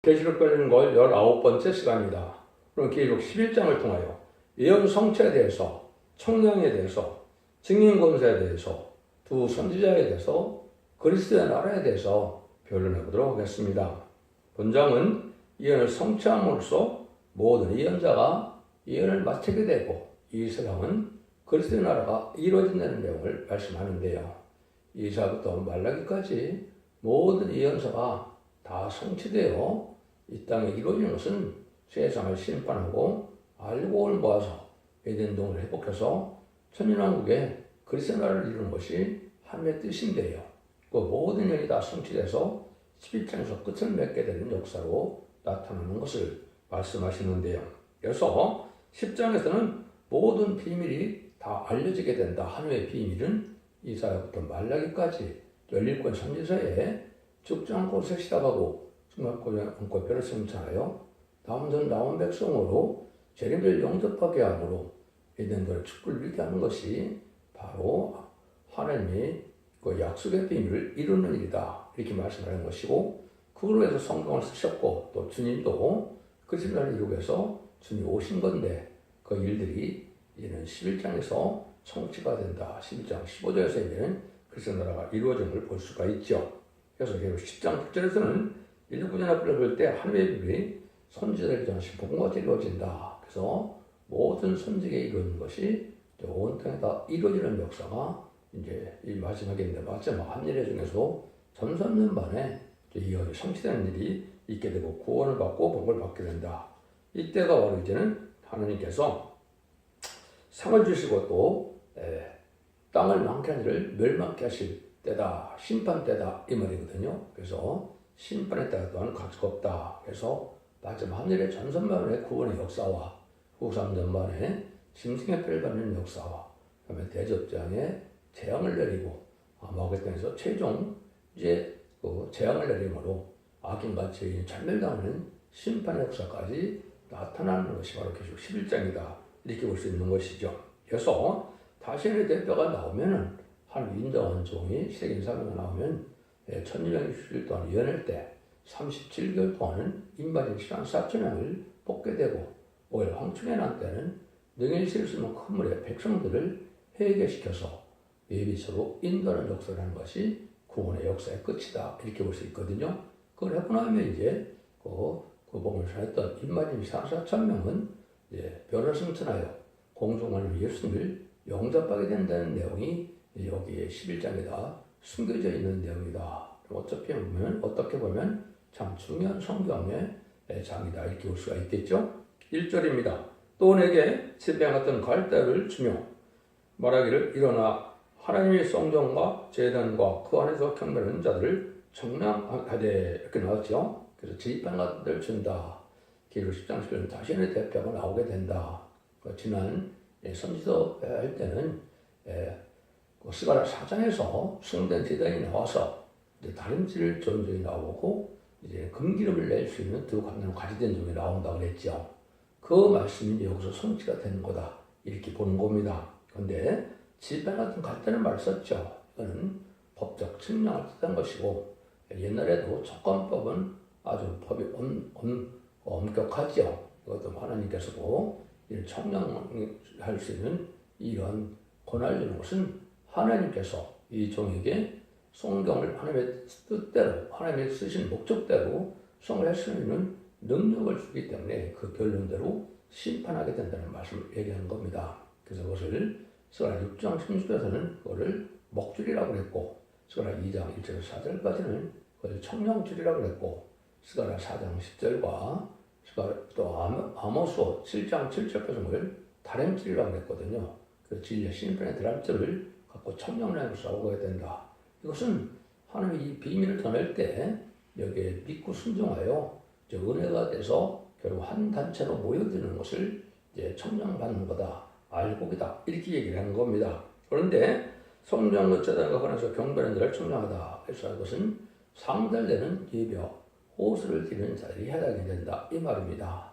계시록 걸리는 걸 19번째 시간입니다. 그럼 계시록 11장을 통하여 예언 성취에 대해서, 청량에 대해서, 증인 권세에 대해서, 두 선지자에 대해서, 그리스도의 나라에 대해서 변론해 보도록 하겠습니다. 본장은 예언을 성취함으로써 모든 예언자가 예언을 마치게 되고 이 세상은 그리스도의 나라가 이루어진다는 내용을 말씀하는데요. 이사부터 말라기까지 모든 예언서가 다 성취되어 이 땅에 이루어지는 것은 세상을 심판하고 알곡을 모아서 에덴 동을 회복해서 천년왕국에 그리스도의 나라를 이루는 것이 하나님의 뜻인데요. 그 모든 예언이 다 성취돼서 11장에서 끝을 맺게 되는 역사로 나타나는 것을 말씀하시는데요. 그래서 10장에서는 모든 비밀이 다 알려지게 된다. 하나님의 비밀은 이사야부터 말라기까지 17권 선지서에 죽지 않고 셋시다가고 죽지 않고 벼를 승천하여 다음전 나온 백성으로 재림을 영접하게 함으로 에덴들의 축복을 이루게 하는 것이 바로 하나님이 그 약속의 비밀을 이루는 일이다. 이렇게 말씀하는 것이고, 그걸로 해서 성경을 쓰셨고, 또 주님도 그리스도를 이루기 위해서 주님이 오신 건데, 그 일들이 이제는 11장에서 성취가 된다. 11장 15절에서 이제는 그리스도 나라가 이루어짐을 볼 수가 있죠. 그래서 10장 6절에서는 일구전에 불러볼 때 하나님의 비밀이 선지자들에게 전하신 복음과 이루어진다. 그래서 모든 선지자에 이루어진 것이 온 땅에 다 이루어지는 역사가 이제 이 마지막인데, 마지막 한 일 중에서 전선년 만에 이 성취되는 일이 있게 되고 구원을 받고 복을 받게 된다. 이때가 바로 이제는 하나님께서 상을 주시고 또 땅을 망케한 일을 멸망케 하실 때다. 심판 때다. 이 말이거든요. 그래서 심판의 때가 또한 가치가 없다. 그래서 마지막 하늘의 전선만의 구원의 역사와 후삼전만의 짐승의 뼈를 받는 역사와 그다음에 대접장에 재앙을 내리고 마귀의 땅에서 최종 이제 그 재앙을 내림으로 악인과 죄인이 전멸당하는 심판의 역사까지 나타나는 것이 바로 계시록 11장이다. 이렇게 볼 수 있는 것이죠. 그래서 다시의 대표가 나오면은 한 인정한 종이 세계 사명이 나오면 1260일 동안 예언할 때 37개월 동안은 인바진 시간 4천명을 뽑게 되고 오히려 황충의 난 때는 능히 실 수 있는 큰 물에 백성들을 회개시켜서 예비서로 인도하는 역사를 하는 것이 구원의 역사의 끝이다. 이렇게 볼 수 있거든요. 그걸 하고 나면 이제 그 복음을 전했던 인바진 시간 4천명은 이제 별을 승천하여 공중하는 예수님을 영접하게 된다는 내용이 여기에 11장에다 숨겨져 있는 내용이다. 어떻게 보면 참 중요한 성경의 장이다. 이렇게 볼 수가 있겠죠. 1절입니다. 또 내게 질병 같은 갈대를 주며 말하기를 일어나 하나님의 성전과 제단과 그 안에서 경배하는 자들을 청량하되 이렇게 나왔죠. 그래서 지휘판 같은 데를 준다. 계시록 10장 10절은 다시의 대표가 나오게 된다. 지난 선지서 할 때는 스가랴 4장에서 승된 제단이 나와서 이제 다림질 전종이 나오고 이제 금기름을 낼 수 있는 두 관을 가지된 종이 나온다고 그랬죠. 그 말씀이 여기서 성취가 되는 거다. 이렇게 보는 겁니다. 그런데 지휘판 같은 갈대는 말 썼죠. 이거는 법적 측량을 뜻한 것이고 옛날에도 촉관법은 아주 법이 엄격하죠. 이것도 하나님께서도 청량할 수 있는 이런 권한을 주는 것은 하나님께서 이 종에게 성경을 하나님의 뜻대로, 하나님의 쓰신 목적대로 성을 할 수 있는 능력을 주기 때문에 그 결론대로 심판하게 된다는 말씀을 얘기하는 겁니다. 그래서 그것을 스가랴 6장 16절에서는 그것을 목줄이라고 그랬고, 스가랴 2장 1절에서 4절까지는 그것을 청량줄이라고 그랬고, 스가랴 4장 10절과 또 아모스 7장 7절 표정을 다림줄이라고 했거든요. 그 진리의 심판의 다림줄을 갖고 청량량으로 싸우게 된다. 이것은 하나님이 이 비밀을 전할 때 여기에 믿고 순종하여 이제 은혜가 돼서 결국 한 단체로 모여드는 것을 이제 청량받는 거다. 알곡이다. 이렇게 얘기를 하는 겁니다. 그런데 성령의 재단과 관해서 경배하는 자를 청량하다. 그래서 그것은 상달되는 예배, 호수를 드리는 자들이 해당이 된다. 이 말입니다.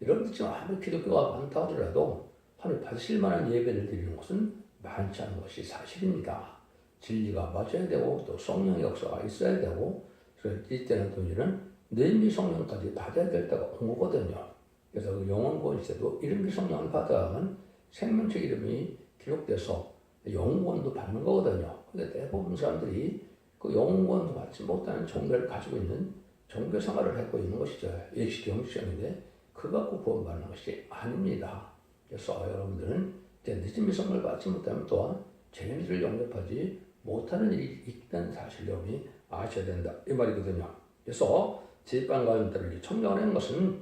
여러분들 지금 아무리 기독교가 많다 하더라도 하나님 받으실 만한 예배를 드리는 것은 많지 않은 것이 사실입니다. 진리가 맞아야 되고 또 성령의 역사가 있어야 되고 그래서 이때는 또 이런 내미 성령까지 받아야 될 때가 온 거거든요. 그래서 그 영원권 시대도 이름비 성령을 받아야만 생명책 이름이 기록돼서 영원권도 받는 거거든요. 근데 대부분 사람들이 그 영원권도 받지 못하는 종교를 가지고 있는 종교 생활을 하고 있는 것이죠. 예식 형식인데 그거 갖고 구원받는 것이 아닙니다. 그래서 여러분들은 이제 늦은 성령을 받지 못하면 또한 죄인들을 영접하지 못하는 일이 있다는 사실을 여러분이 아셔야 된다 이 말이거든요. 그래서 제빵가님들을 청정하는 것은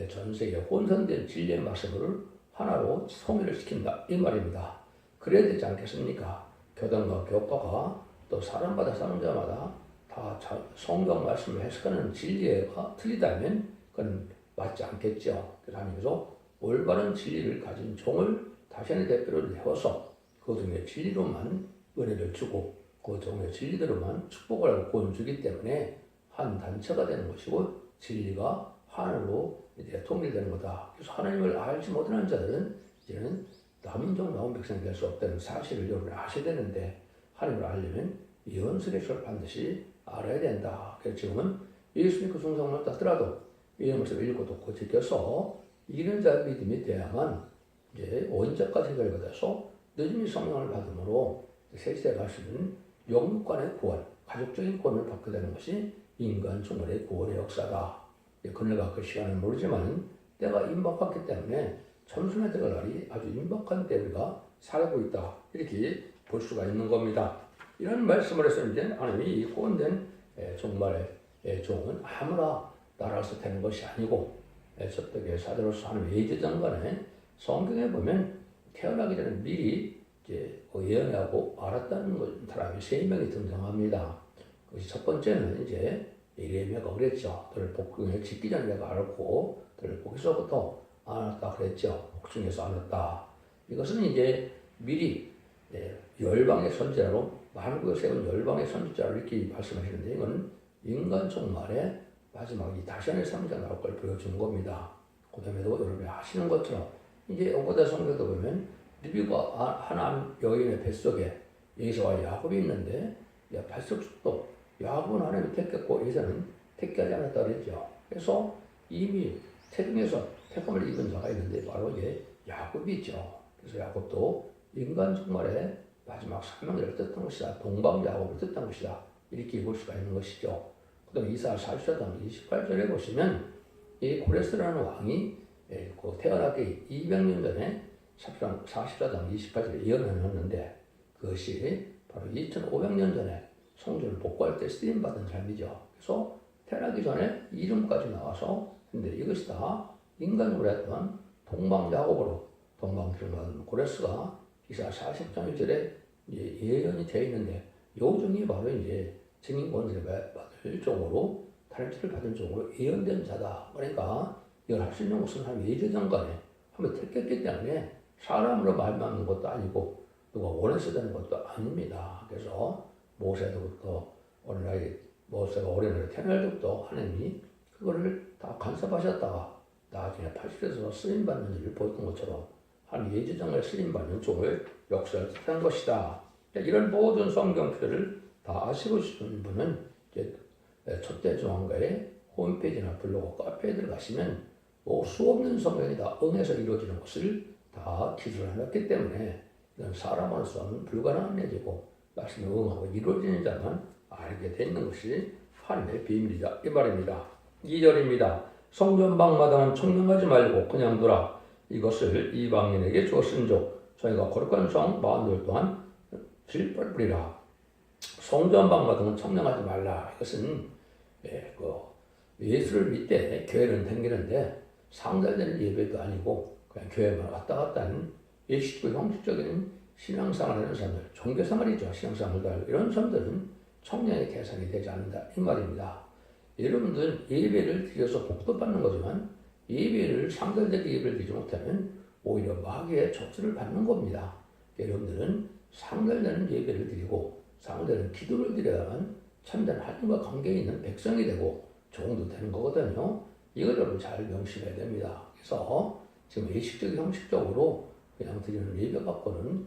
전 세계 혼선된 진리의 말씀을 하나로 통일을 시킨다 이 말입니다. 그래야 되지 않겠습니까? 교단과 교파가 또 사람마다 사는 자마다 다 성경 말씀을 해석하는 진리가 틀리다면 그건 맞지 않겠죠. 그래서 올바른 진리를 가진 종을 자신의 대표로 세워서 그 중에 진리로만 은혜를 주고 그 종의 진리대로만 축복을 하고 구원 주기 때문에 한 단체가 되는 것이고 진리가 하늘로 이제 통일되는 거다. 그래서 하나님을 알지 못하는 자들은 이제는 남은 종 남은 백성이 될 수 없다는 사실을 여러분이 아셔야 되는데 하나님을 알려면 예언서의 걸 반드시 알아야 된다. 그래서 지금은 예수 믿고 성경을 따더라도 예언서 읽고 듣고 지켜서 이런 자의 믿음이 돼야만 이제 원자까지 해결돼서 늦음이 성령을 받음으로 새 시대에 갈 수 있는 영육간의 구원, 가족적인 구원을 받게 되는 것이 인간 총괄의 구원의 역사다. 그날과 그 시간은 모르지만 때가 임박했기 때문에 참선의 때가 날이 아주 임박한 때가 살고 있다. 이렇게 볼 수가 있는 겁니다. 이런 말씀을 해서 이제 하나님이 이 구원된 종말의 종은 아무나 나라에서 되는 것이 아니고 접덕의 사도로서 하는 예제장관에 성경에 보면 태어나기 전에 미리 이제 예언하고 알았다는 사람이 3명이 등장합니다. 그것이 첫 번째는 이제 예레미야가 그랬죠. 너를 복중에 짓기 전에 내가 알았고 너를 복에서부터 알았다 그랬죠. 복중에서 알았다. 이것은 이제 미리 열방의 선지자로 만국에 세운 열방의 선지자로 이렇게 말씀하시는데 이건 인간 종말에 마지막 이 다시안의 3자 나올 걸 보여주는 겁니다. 그 다음에도 여러분이 아시는 것처럼 이제 오고다 성경도 보면 리브가 하나님 여인의 뱃속에 에서와 야곱이 있는데 뱃속도 야곱은 하나님이 택했고 에서는 택하지 않았다 그랬죠. 그래서 이미 태중에서 택함을 입은 자가 있는데 바로 이게 야곱이죠. 그래서 야곱도 인간 종말에 마지막 사명을 뜻한 것이다. 동방 야곱을 뜻한 것이다. 이렇게 볼 수가 있는 것이죠. 그 다음에 이사야 44장 28절에 보시면 이 고레스라는 왕이 태어나기 200년 전에 44장 28절에 예언했는데 그것이 바로 2500년 전에 성전을 복구할 때 쓰임받은 삶이죠. 그래서 태어나기 전에 이름까지 나와서 근데 이것이 다 인간으로 했던 동방야곱으로 동방길을 고레스가 이사야 40장 1절에 예언이 되어 있는데 요중이 바로 이제 증인 권세를 받을 종으로 탈취를 받은 종으로 예언된 자다. 그러니까 이걸 할 수 있는 것은 한 예제장관에 한번 택했기 때문에 사람으로 말만 것도 아니고 누가 원해서 되는 것도 아닙니다. 그래서 모세로부터 오늘날 모세가 오래전에 태어날 때부터 하나님이 그거를 다 간섭하셨다가 나중에 80에서 쓰임받는 일을 보였던 것처럼 한 예제장을 쓰임받는 종을 역사를 뜻한 것이다. 이런 모든 성경 표를 다 아시고 싶은 분은 이제 첫째 중앙가의 홈페이지나 블로그 카페에 들어가시면 수 없는 성경이 다 응해서 이루어지는 것을 다 기술을 해놨기 때문에 이건 사람으로서는 불가능한 일이고 말씀에 응하고 이루어지는 자만 알게 되는 것이 하나님의 비밀이다 이 말입니다. 2절입니다. 성전방마다는 청명하지 말고 그냥 두라. 이것을 이방인에게 주었은즉 저희가 거룩한 성 만들 동안 질벌뿌리라. 성전방마다는 청명하지 말라. 이것은 예수를 믿되 교회를 다니는데 상달되는 예배도 아니고 그냥 교회만 왔다 갔다 하는 예식적 형식적인 신앙생활을 하는 사람들, 종교생활이죠. 신앙생활도 하고 이런 사람들은 청량의 대상이 되지 않는다 이 말입니다. 여러분들 예배를 드려서 복도 받는 거지만 예배를 상달되게 예배를 드리지 못하면 오히려 마귀의 촉수를 받는 겁니다. 여러분들은 상달되는 예배를 드리고 상달되는 기도를 드려야만 참된 하나님과 관계에 있는 백성이 되고 종도 되는 거거든요. 이걸 여러분 잘 명심해야 됩니다. 그래서 지금 예식적 형식적으로 그냥 드리는 예배 갖고는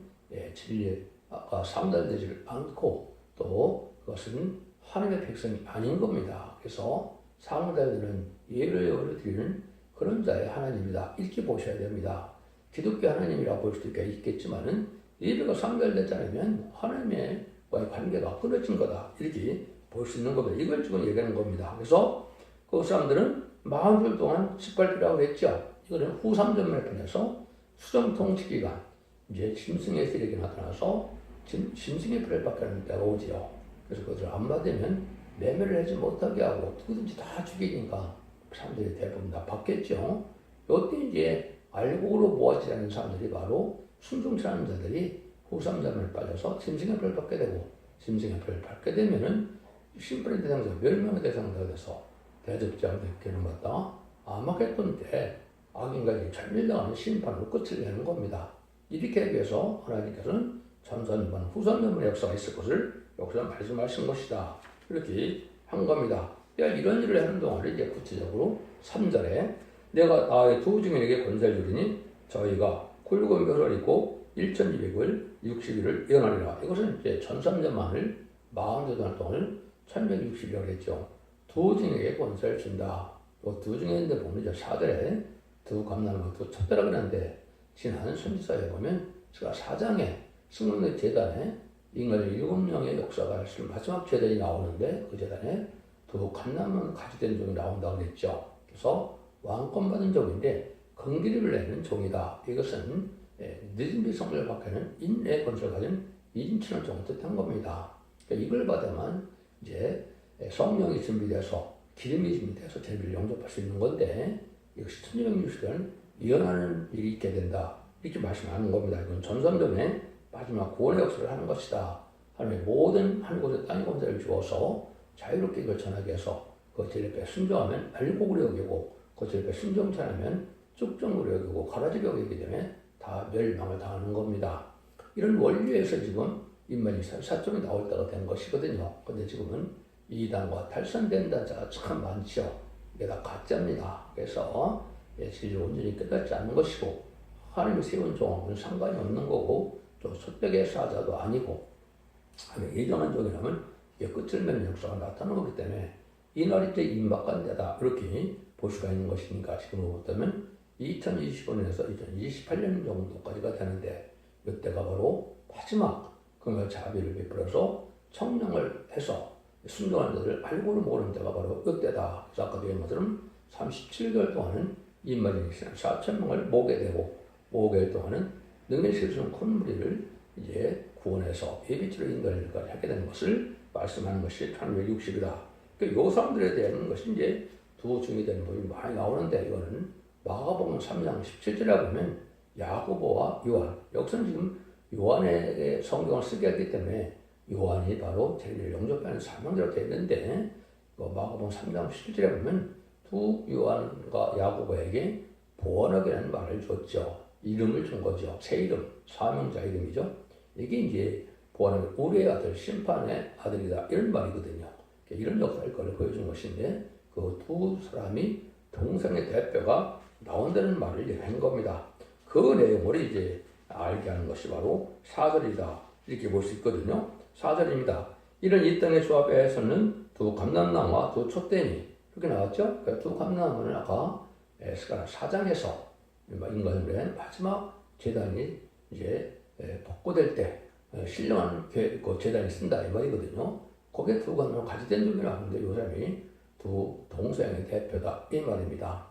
진리가 상달되지 않고 또 그것은 하나님의 백성이 아닌 겁니다. 그래서 상대들은 예를 드리는 그런 자의 하나님이다. 이렇게 보셔야 됩니다. 기독교 하나님이라고 볼 수도 있겠지만은 예배가 상달되지 않으면 하나님과의 관계가 끊어진 거다. 이렇게 볼 수 있는 겁니다. 이걸 지금 얘기하는 겁니다. 그래서 그 사람들은 40일 동안 짓밟히라고 했죠. 이거는 후삼전면에 편에서 수정통치기간, 이제 짐승의 세력이 나타나서 짐승의 피를 받게 하는 때가 오지요. 그래서 그것을 안 받으면 매매를 하지 못하게 하고 누구든지 다 죽이니까 사람들이 대부분 다 받겠죠. 이때 이제 알곡으로 모아지지 않는 사람들이 바로 순종치 않은 자들이 후삼전면에 빠져서 짐승의 피를 받게 되고, 짐승의 피를 받게 되면은 심판의 대상자, 멸망의 대상자가 돼서 대접자들께는 갖다 암흑했던 때 악인과 절멸당하는 심판으로 끝을 내는 겁니다. 이렇게 하기 위해서 하나님께서는 전선전, 후선전의 역사가 있을 것을 여기서 말씀하신 것이다. 이렇게 한 겁니다. 이런 일을 하는 동안에 이제 구체적으로 3절에 내가 나의 두 증인에게 권세를 주리니 저희가 굴곤별을 입고 1200을 60일을 예언하리라. 이것은 이제 전삼전만을 42달 동안을 1160이라고 했죠. 두 증인에게 권세를 준다. 두 증인인데 보면 이제 4절에 두 감나무 두 첩대라고 하는데 지난 선지서에 보면 제가 4장에 승론의 제단에 인간 7명의 역사가 있을 마지막 제단이 나오는데 그 제단에 두 감나무 가지된 종이 나온다고 그랬죠. 그래서 왕권 받은 종인데 건기를 내는 종이다. 이것은 늦은비 성을 박하는 인의 권세를 가진 인치는 종을 뜻한 겁니다. 그러니까 이걸 받으면 이제 성령이 준비돼서 기름이 준비돼서 제비를 영접할 수 있는 건데 이것이 1260년 예언하는 일이 있게 된다. 이렇게 말씀하는 겁니다. 이건 전선전의 마지막 구원의 역사를 하는 것이다. 하나님의 모든 한 곳에 땅의 권세를 주어서 자유롭게 이걸 전하게 해서 그 제일에 순종하면 알곡으로 여기고 그 제일에 순종치 않으면 쭉정으로 여기고 가라지게 여기기 때문에 다 멸망을 당하는 겁니다. 이런 원리에서 지금 인만이 사점이 나올 때가 된 것이거든요. 근데 지금은 이단과 탈선된 자가 참 많죠. 이게 다 가짜입니다. 그래서 진리를 온전히 깨닫지 않는 것이고 하나님이 세운 종은 상관이 없는 거고 또 숫백의 사자도 아니고 예정한 종이라면 이게 끝을 맺는 역사가 나타나는 거기 때문에 이 날이 때 임박한 데다 이렇게 볼 수가 있는 것이니까 지금으로 보면 2025년에서 2028년 정도까지가 되는데 이때가 바로 마지막 그걸 자비를 베풀어서 청량을 해서 순종하는 자들을 알고는 모르는 자가 바로 이때다. 그래서 아까도 얘기한 것처럼 37개월 동안은 인마리 4,000명을 모게 되고 5개월 동안은 능력이 실수는 큰 무리를 이제 구원해서 예비치로 인도하는 일까지 하게 되는 것을 말씀하는 것이 1160이다. 그러니까 이 사람들에 대한 것이 이제 두 중이 되는 법이 많이 나오는데 이거는 마가복음 3장 17절에 보면 야고보와 요한, 여기서는 지금 요한에게 성경을 쓰게 했기 때문에 요한이 바로 제리를 영접하는 사명자로 되어 있는데 마가복음 3장 17절에 보면 두 요한과 야고보에게 보원하게라는 말을 줬죠. 이름을 준 거죠. 새 이름, 사명자 이름이죠. 이게 이제 보원하게 우리의 아들, 심판의 아들이다. 이런 말이거든요. 이런 역사를 보여준 것인데 그 두 사람이 동성의 대표가 나온다는 말을 한 겁니다. 그 내용을 이제 알게 하는 것이 바로 4절이다. 이렇게 볼 수 있거든요. 4절입니다. 이런 이 땅의 조합에서는 두 감람나무와 두 촛대니 이렇게 나왔죠. 그러니까 두 감람나무는 아까 에스가라 4장에서 인간의 마지막 제단이 이제 복구될 때 신령한 그 제단이 쓴다 이 말이거든요. 거기에 두 감람나무 가지된 종이 나오는데 이 사람이 두 동서양의 대표다 이 말입니다.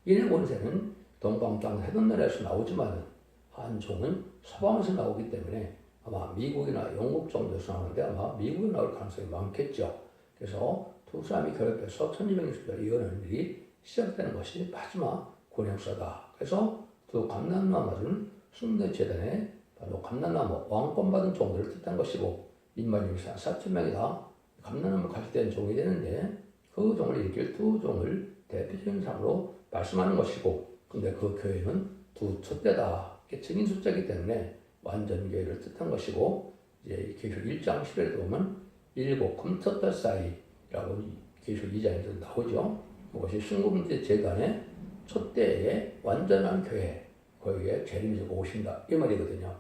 이의 권세는 동방 땅 해변나라에서 나오지만 한 종은 서방에서 나오기 때문에 아마 미국이나 영국 정도에서 나오는데 아마 미국에 나올 가능성이 많겠죠. 그래서 두 사람이 결합해서 1260년 예언하는 일이 시작되는 것이 마지막 권역사다. 그래서 두 감람나무는 순대 재단에 바로 감람나무 왕권 받은 종들을 뜻한 것이고 인만이 4,000명이다. 감람나무 가지된 종이 되는데 그 종을 일으킬 두 종을 대표적인 사람으로 말씀하는 것이고 근데 그 교회는 두 촛대다. 증인 숫자이기 때문에 완전 교회를 뜻한 것이고 이제 계시록 1장 10절에 보면 일곱 금텄달 사이라고 계시록 2장에서 나오죠. 그것이 순금제 재단의 촛대의 완전한 교회 거기에 재림지고 오신다 이 말이거든요.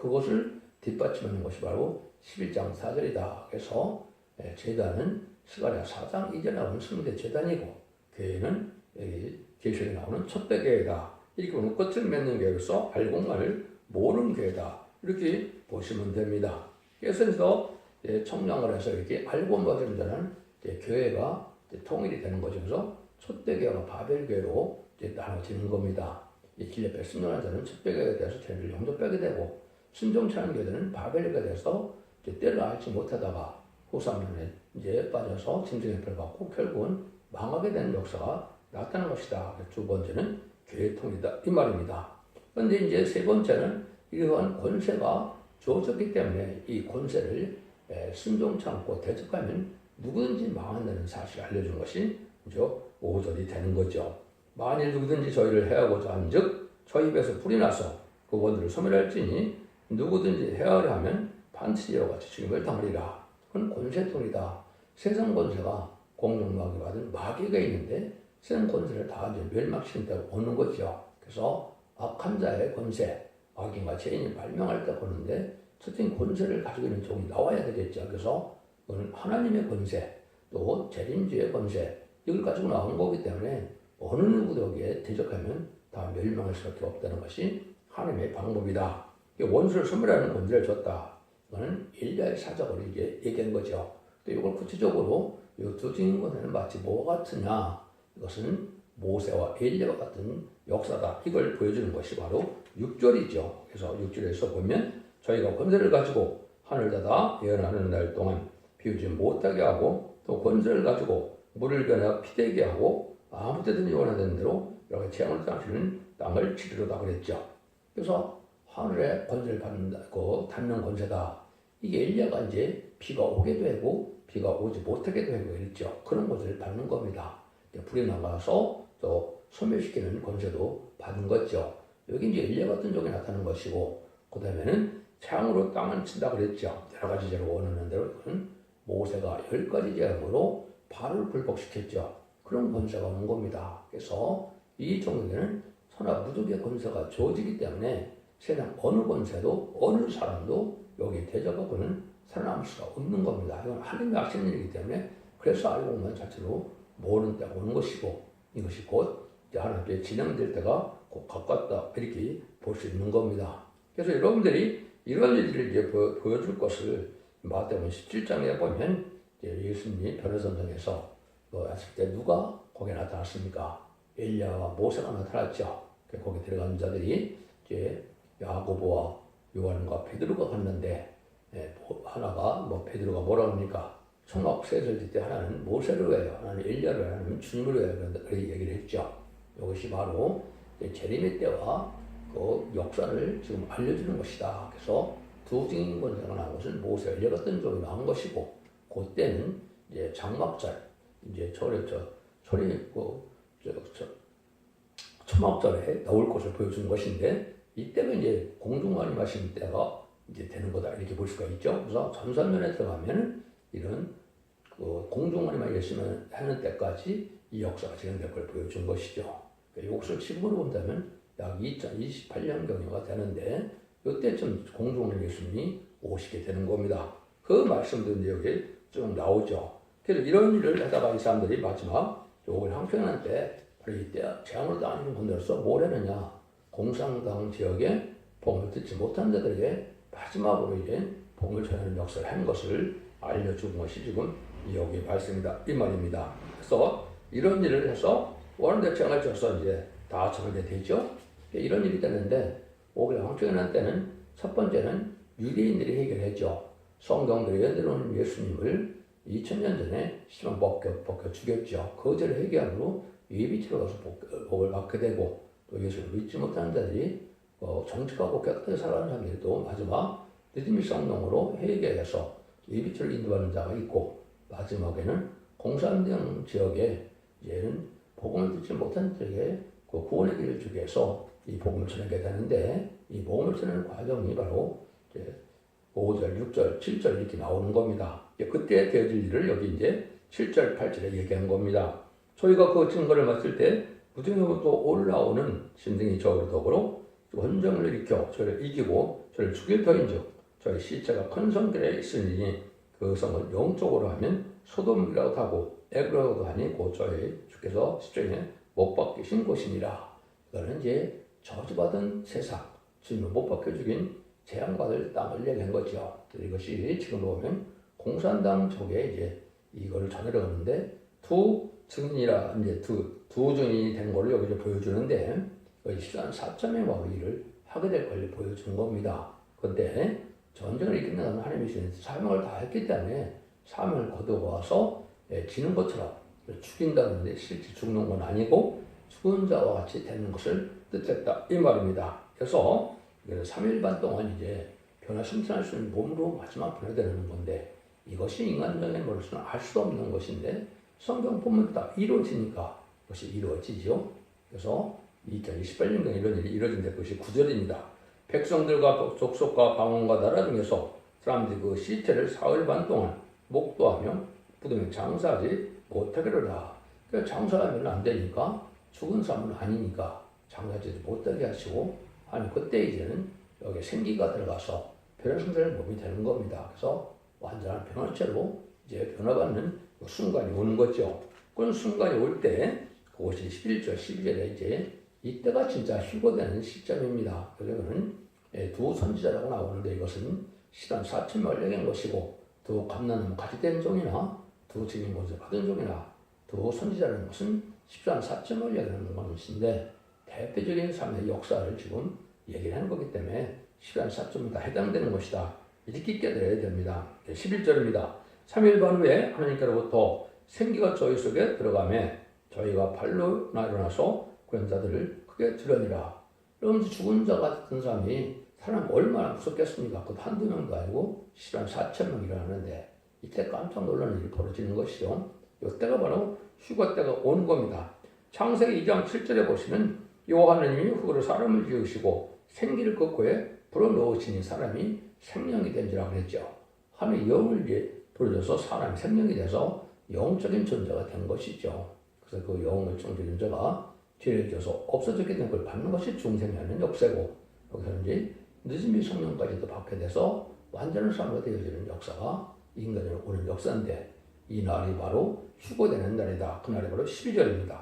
그것을 뒷받침하는 것이 바로 11장 4절이다. 그래서 재단은 스가랴 4장 2절에 나오는 스무대 재단이고 교회는 계시록에 나오는 촛대 교회다. 이렇게 보면 끝을 맺는 교회로서 알공간을 모르는 교회다. 이렇게 보시면 됩니다. 그래서 청량을 해서 이렇게 알고 모르는 자는 교회가 통일이 되는 거죠. 그래서 촛대 교회가 바벨 교회로 나눠지는 겁니다. 진리에 순종하는 자는 촛대 교회에 대해서 죄를 용접하게 되고 순종치 않은 교회들은 바벨 교회에 대해서 때를 알지 못하다가 후사면에 빠져서 짐승의 표를 받고 결국은 망하게 되는 역사가 나타난 것이다. 두 번째는 교회 통일이다. 이 말입니다. 그런데 이제 세 번째는 이러한 권세가 주어졌기 때문에 이 권세를 순종치 않고 대적하면 누구든지 망한다는 사실을 알려준 것이 5절이 되는 거죠. 만일 누구든지 저희를 해하고자 한즉 저희 입에서 불이 나서 그 원들을 소멸할지니 누구든지 해하려 하면 반드시 이와 같이 죽임을 당하리라. 그건 권세통이다. 세상 권세가 공중마귀 받은 마귀가 있는데 세상 권세를 다 멸망시킨다고 보는 거죠. 그래서 악한 자의 권세, 악인과 죄인이 발명할 때 보는데 특징 권세를 가지고 있는 종이 나와야 되겠죠. 그래서 그건 하나님의 권세, 또 재림주의 권세, 이걸 가지고 나온 거기 때문에 어느 누구도 여기에 대적하면 다 멸망할 수밖에 없다는 것이 하나님의 방법이다. 원수를 소멸하는 권세를 줬다. 이거는 엘리야의 사적으로 이제 얘기한 거죠. 또 이걸 구체적으로 이 두 증인권에는 마치 뭐가 같으냐? 이것은 모세와 엘리야와 같은 역사다. 이걸 보여주는 것이 바로 6절이죠. 그래서 6절에서 보면 저희가 권세를 가지고 하늘 닫아 예언하는 날 동안 비우지 못하게 하고 또 권세를 가지고 물을 겨내 피되게 하고 아무 때든지 원하는 대로 이렇게 재앙을 당시는 땅을 치리로다 그랬죠. 그래서 하늘에 권세를 닫는 권세다. 이게 엘리야가 이제 비가 오게 되고 비가 오지 못하게 되고 이랬죠. 그런 권세를 받는 겁니다. 불이 나가서 또 소멸시키는 권세도 받은 거죠. 여기 이제 엘리야 같은 종이 나타나는 것이고 그 다음에는 창으로 땅을 친다 그랬죠. 여러 가지 죄를 원하는 대로 모세가 10가지 죄악으로 발을 굴복시켰죠. 그런 권세가 오는 겁니다. 그래서 이 종에게는 천하무적의 권세가 주어지기 때문에 세상 어느 권세도 어느 사람도 여기 대적하고는 살아남을 수가 없는 겁니다. 이건 하나님의 하시는 일이기 때문에 그래서 알고 보면 자체로 모르는 때가 오는 것이고 이것이 곧 하나님께 진행될 때가 곧 가깝다 이렇게 볼 수 있는 겁니다. 그래서 여러분들이 이런 일들을 이제 보여줄 것을 마태복음 17장에 보면 예수님이 변호선상에서 했을 때 누가 거기에 나타났습니까? 엘리야와 모세가 나타났죠. 거기 들어간 자들이 이제 야고보와 요한과 베드로가 갔는데 하나가 베드로가 뭐라 합니까? 청각 셋을 짓때 하나는 모세를 외요, 하나는 엘리야를 외요, 하나는 주님을 외요. 그렇게 얘기를 했죠. 이것이 바로 재림의 때와 그 역사를 지금 알려주는 것이다. 그래서 두 증인 권세가 나온 것은 모세, 엘리야 같은 종이 나온 것이고 그때는 이제 장막절, 이제 초막절에 나올 것을 보여주는 것인데 이때가 이제 공중만이 마시는 때가 이제 되는 거다 이렇게 볼 수가 있죠. 그래서 전산면에 들어가면 이런 공중만이만 열심히 하는 때까지 이 역사가 진행될 걸 보여준 것이죠. 이것을 지금으로 본다면 약 2028년경유가 되는데 이때쯤 공중만 예수님이 오시게 되는 겁니다. 그 말씀도 이제 여기 좀 나오죠. 그래서 이런 일을 하다가 이 사람들이 마지막 요걸 형평한 때 바로 이때 재앙을 당하는 분들로서 뭘 했느냐? 공산당 지역에 복음을 듣지 못한 자들에게 마지막으로 이제 복음을 전하는 역사를 한 것을 알려준 것이 지금 여기 말씀이다 이 말입니다. 그래서 이런 일을 해서 원하는 재앙을 줘서 이제 다 처리가 되죠. 이런 일이 되는데 오히려 형평한 때는 첫 번째는 유대인들이 해결했죠. 성경들이 예언대로는 예수님을 2000년 전에 심한 벗겨 죽였죠. 그 죄를 해결함으로 예비치로 가서 복을 받게 되고 또 예수를 믿지 못하는 자들이 정직하고 깨끗하게 살아가는 사람들도 마지막 믿음의 성령으로 회개해서 예비치를 인도하는 자가 있고 마지막에는 공산당 지역에 이제는 복음을 듣지 못한 자에게 그 구원의 길을 주기 위해서 이 복음을 전하게 되는데 이 복음을 전하는 과정이 바로 이제 5절, 6절, 7절 이렇게 나오는 겁니다. 그때 되어질 일을 여기 이제 7절, 8절에 얘기한 겁니다. 저희가 그 증거를 맡을 때 무등으로부터 올라오는 짐승이 저를 더불어 원정을 일으켜 저를 이기고 저를 죽일 터인즉 저희 시체가 큰 성길에 있으니 그 성을 영적으로 하면 소돔이라고 하고 에그라고도 하니 고초에 주께서 십자가에 못 박히신 곳이니라. 이거는 이제 저주받은 세상, 주님을 못 박혀 죽인 재앙받을 땅을 얘기한 거죠. 이것이 지금 보면 공산당 쪽에 이제 이걸 전해를 하는데 두 증인이라 이제 두 증인이 된 걸로 여기서 보여주는데 시간 4점의 마귀를 하게 될 걸 보여주는 겁니다. 그런데 전쟁을 이기는 하나님이 주신 사명을 다 했기 때문에 사명을 거두어와서 지는 것처럼 죽인다는데 실제 죽는 건 아니고 죽은 자와 같이 되는 것을 뜻했다 이 말입니다. 그래서 3일 반 동안 이제 변화 승천할 수 있는 몸으로 마지막 변화되는 건데 이것이 인간적인 머리로서는 알 수 없는 것인데 성경 보면 다 이루어지니까 그것이 이루어지죠. 그래서 2028년경에 이런 일이 이루어진다. 그것이 9절입니다. 백성들과 족속과 방언과 나라 중에서 사람들이 그 시체를 사흘 반 동안 목도하며 부두면 장사하지 못하기로다. 그러니까 장사하면 안 되니까 죽은 사람은 아니니까 장사하지 못하게 하시고 아니 그때 이제는 여기 생기가 들어가서 변화성될 몸이 되는 겁니다. 그래서 완전한 변화체로 이제 변화받는 그 순간이 오는 거죠. 그런 순간이 올 때 그것이 11절, 12절에 이제 이때가 진짜 휴거되는 시점입니다. 그러면 두 선지자라고 나오는데 이것은 시간 4천명을 얘기한 것이고 두 갓난은 같이 된 종이나 두 증인 것을 받은 종이나 두 선지자라는 것은 14한 4천명을 얘기하는 것인데 대표적인 삶의 역사를 지금 얘기를 하는 거기 때문에 14한 4천명 다 해당되는 것이다. 이렇게 깨달아야 됩니다. 11절입니다. 3일 반 후에 하나님께로부터 생기가 저희 속에 들어가매 저희가 발로 일어나서 그런 자들을 크게 드러니라. 그러면서 죽은 자 같은 사람이 사람 얼마나 무섭겠습니까? 그것도 한두 명도 아니고 10만 4천 명이라는데 이때 깜짝 놀라는 일이 벌어지는 것이죠. 이때가 바로 휴거 때가 오는 겁니다. 창세기 2장 7절에 보시면 여호와 하나님이 흙으로 사람을 지으시고 생기를 그 코에 불어넣으시니 사람이 생명이 된지라 그랬죠. 하나님의 영을 이제 불어줘서 사람이 생명이 돼서 영적인 존재가 된 것이죠. 그래서 그 영을 정적인 존재가 죄를 져서 없어졌기 때문에 그걸 받는 것이 중생이라는 역사고 여기서 이제 늦은 성령까지도 받게 돼서 완전한 사람으로 되어지는 역사가 인간으로 오는 역사인데 이 날이 바로 휴거되는 날이다. 그 날이 바로 12절입니다.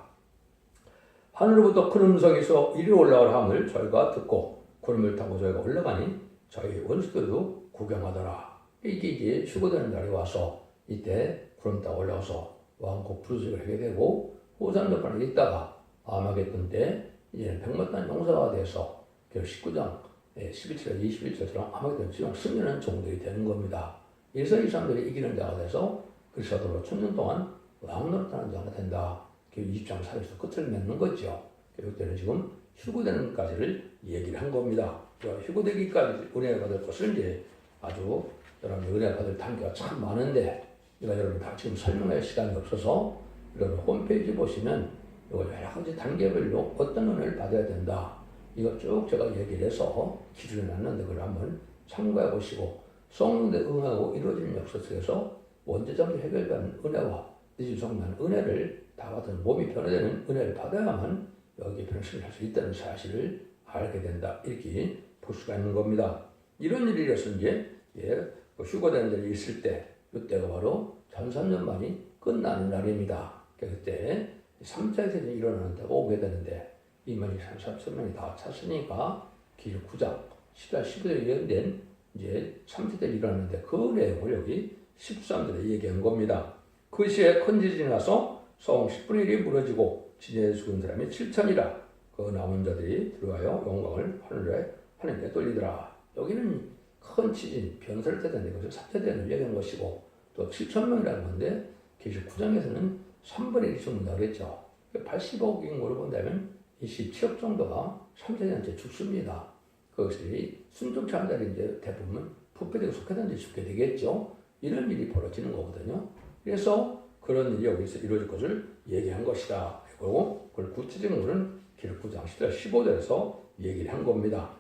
하늘로부터 큰 음성에서 이리 올라오라 함을 저희가 듣고 구름을 타고 저희가 올라가니 저희 원수들도 구경하더라. 이게 이제 휴거되는 날이 와서 이때 구름 타고 올라가서 왕국 부르짖을 하게 되고 호산도판에 있다가 아마겟돈 때 이제는 백만단 용사가 돼서 19장 11절 21절처럼 아마겟돈 지금 승리하는 종들이 되는 겁니다. 그래서 이 사람들이 이기는 자가 돼서 그리스도로 1000년 동안 왕노릇하는 자가 된다. 20장 4절에서 끝을 맺는 거죠. 이때는 지금 휴거되는까지를 얘기를 한 겁니다. 휴거되기까지 은혜 받을 것을 이제 아주 여러분 은혜 받을 단계가 참 많은데 이거 여러분 다 지금 설명할 시간이 없어서 여러분 홈페이지 보시면 이거 여러 가지 단계별로 어떤 은혜를 받아야 된다. 이거 쭉 제가 얘기를 해서 기준을 놨는데 그걸 한번 참고해 보시고 성령의 응하고 이루어지는 역사 속에서 원죄점을 해결받는 은혜와 늦은 성난 은혜를 다 받은 몸이 변화되는 은혜를 받아야만 여기 변화를 할 수 있다는 사실을 알게 된다. 이렇게 볼 수가 있는 겁니다. 이런 일이 일어서 이제 휴거되는 일이 있을 때 이때가 바로 1300년 만이 끝나는 날입니다. 그때 3차 세전이 일어나는다고 오게 되는데 이만이 3,400명이 다 찼으니까 기록 9장 10장 15절에 예언된 이제 3세대를 일어나는데 그 내용을 여기 13절에 얘기한 겁니다. 그 시에 큰 지진이 나서 성 10분의 1이 무너지고 지진에 죽은 사람이 7천이라 그 남은 자들이 들어가요 영광을 하늘에 돌리더라. 여기는 큰 지진, 변설을 때는 것을 3세대를 얘기한 것이고 또 7천명이라는 건데 계시록 9장에서는 3분의 1이 죽는다고 그랬죠. 80억 인구를 본다면 27억 정도가 3세대한테 죽습니다. 그것이 순종치 않은 자들이 이제 대부분 부패되고 속해든지 죽게 되겠죠. 이런 일이 벌어지는 거거든요. 그래서 그런 일이 여기서 이루어질 것을 얘기한 것이다. 그리고 그걸 구체적으로는 기록 9장 10절 15절에서 얘기를 한 겁니다.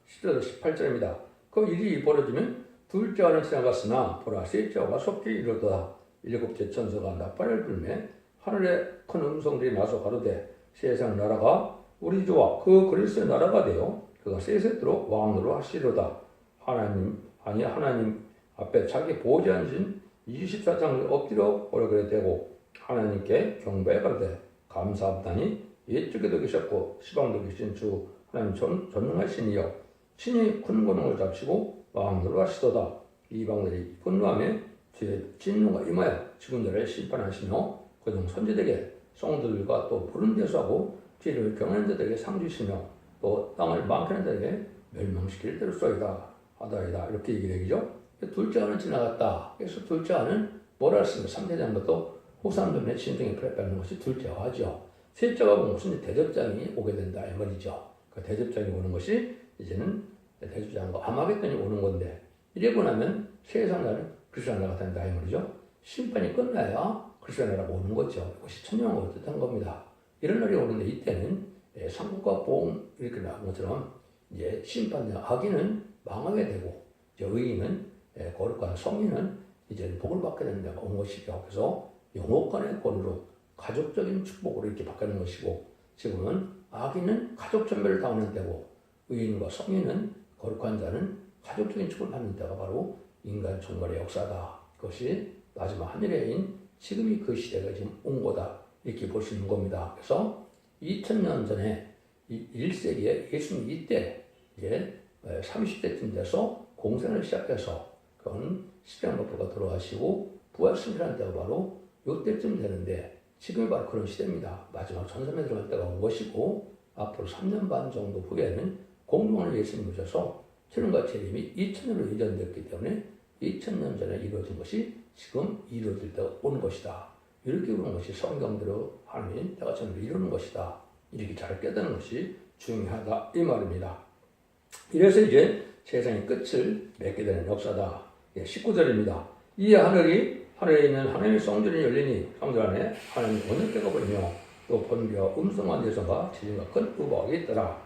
10절 18절입니다. 그 일이 벌어지면 둘째 하는 지나갔으나 보라 셋째 하가 속히 이르도다. 일곱째 천사가 나팔을 불매 하늘에 큰 음성들이 나서 가로되 세상 나라가 우리 주와 그 그리스도의 나라가 되어 그가 세세토록 왕으로 하시리로다. 하나님 앞에 자기 보좌 앉으신 24장을 엎드려 오르게 되고 하나님께 경배해 가되 감사하다니 옛적에도 계셨고 시방도 계신 주 하나님 전능하시니여 친히 큰 권능을 잡시고 마음대로 하시도다. 이방들이 분노하며 주의 진노가 임하여 죽은 자를 심판하시며 그중 선지들에게 성도들과 또 부른 대수하고 뒤를 경하는 자들에게 상 주시며 또 땅을 망치는 자들에게 멸망시킬 때로소이다 하다이다. 이렇게 얘기를 하죠. 둘째 안은 지나갔다. 그래서 둘째 안은 뭐라 했습니까? 3대장 것도 호산dom의 진정에 풀어받는 것이 둘째와 하죠. 셋째가 무슨 대접장이 오게 된다 이 말이죠. 그 대접장이 오는 것이 이제는 대접장과 아마겟돈이 오는 건데 이러고 나면 세상 나라는 그리스도의 나라가 된다 이 말이죠. 심판이 끝나야 그리스도의 나라가 오는 거죠. 이것이 천년왕국을 뜻한 겁니다. 이런 날이 오는데 이때는 상국과 보험 이렇게 나온 것처럼 이제 심판자 악인은 망하게 되고 이제 의인은 거룩한 성인은 이제 복을 받게 되는 데가 온 것이죠. 그래서 영혼간의 권으로 가족적인 축복으로 이렇게 바뀌는 것이고 지금은 악인은 가족 전멸을 당하는 때고 의인과 성인은 거룩한 자는 가족적인 축복을 받는 때가 바로 인간 종말의 역사다. 그것이 마지막 하늘의 지금이 그 시대가 지금 온 거다. 이렇게 볼 수 있는 겁니다. 그래서 2000년 전에 1세기에 예수님 이때 이제 30대쯤 돼서 공생을 시작해서 그건 십자가가 돌아가시고 부활승리라는 때가 바로 이때쯤 되는데 지금이 바로 그런 시대입니다. 마지막 전섬에 들어갈 때가 온 것이고 앞으로 3년 반 정도 후에는 공중을 예수님 오셔서 주님과 재림이 2000년으로 예정됐기 때문에 2000년 전에 이루어진 것이 지금 이루어질 때가 온 것이다. 이렇게 보는 것이 성경대로 하나님 때가 전부 이루는 것이다. 이렇게 잘 깨닫는 것이 중요하다 이 말입니다. 이래서 이제 세상의 끝을 맺게 되는 역사다. 19절입니다. 이에 하늘에 있는 하나님의 성전이 열리니 성전 안에 하나님의 언약궤가 보이며 또 번개와 음성과 내성과 지진과 큰 우박이 있더라.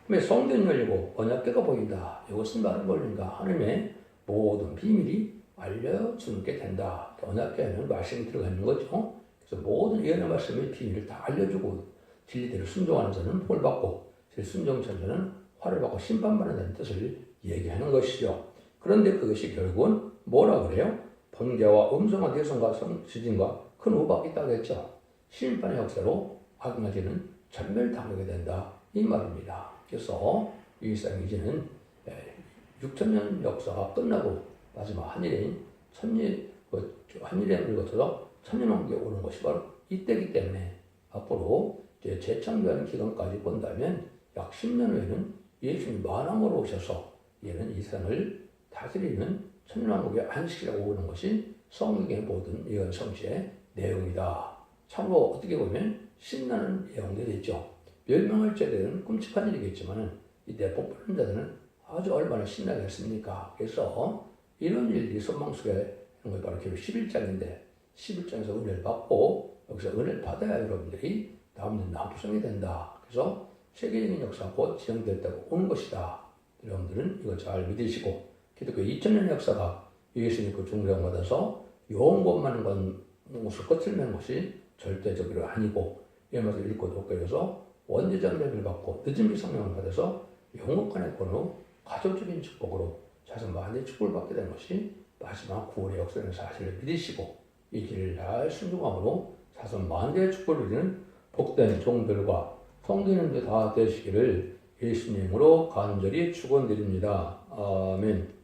그러면 성전이 열리고 언약궤가 보인다. 이것은 바로 뭘까? 하나님의 모든 비밀이 알려주게 된다. 언약궤에는 말씀이 들어가 있는 거죠. 그래서 모든 예언의 말씀의 비밀을 다 알려주고 진리대로 순종하는 자는 복을 받고 순종하는 자는 화를 받고 심판받는다는 뜻을 얘기하는 것이죠. 그런데 그것이 결국은 뭐라 그래요? 번개와 음성과 대성과 지진과 큰 우박이 있다고 했죠. 심판의 역사로 악마지는 전멸당하게 된다. 이 말입니다. 그래서 이 세상 이제는 6천년 역사가 끝나고 마지막 한일인 한일인을 거쳐서 천년왕국에 오는 것이 바로 이때이기 때문에 앞으로 재창조하는 기간까지 본다면 약 10년 후에는 예수님이 만왕으로 오셔서 얘는 이 세상을 다스리는 천년왕국의 안식이라고 오는 것이 성경의 모든 예언 성취의 내용이다. 참으로 어떻게 보면 신나는 예언들이 있죠. 멸망할 자들은 끔찍한 일이겠지만 이때 복받는 자들은 아주 얼마나 신나겠습니까? 그래서 이런 일들이 소망 속에 있는 것 바로 기록 11장인데 11장에서 은혜를 받고 여기서 은혜를 받아야 여러분들이 다음날 남부성이 된다. 그래서 세계적인 역사가 곧 지정될 때가 온 것이다. 여러분들은 이거 잘 믿으시고 기독교 2000년의 역사가 예수님 그 중대함 받아서 영원만한 것을 끝을 맺는 것이 절대적으로 아니고 예마서 읽고 독거려서 원죄적 례를 받고 늦은 비성령을 받아서 영원간의 권으로 가족적인 축복으로 자손 만대의 축복을 받게 되는 것이 마지막 구원의 역사라는 사실을 믿으시고 이 길을 잘 순종함으로 자손 만대의 축복을 누리는 복된 종들과 성도님들 다 되시기를 예수님으로 간절히 축원드립니다. 아멘.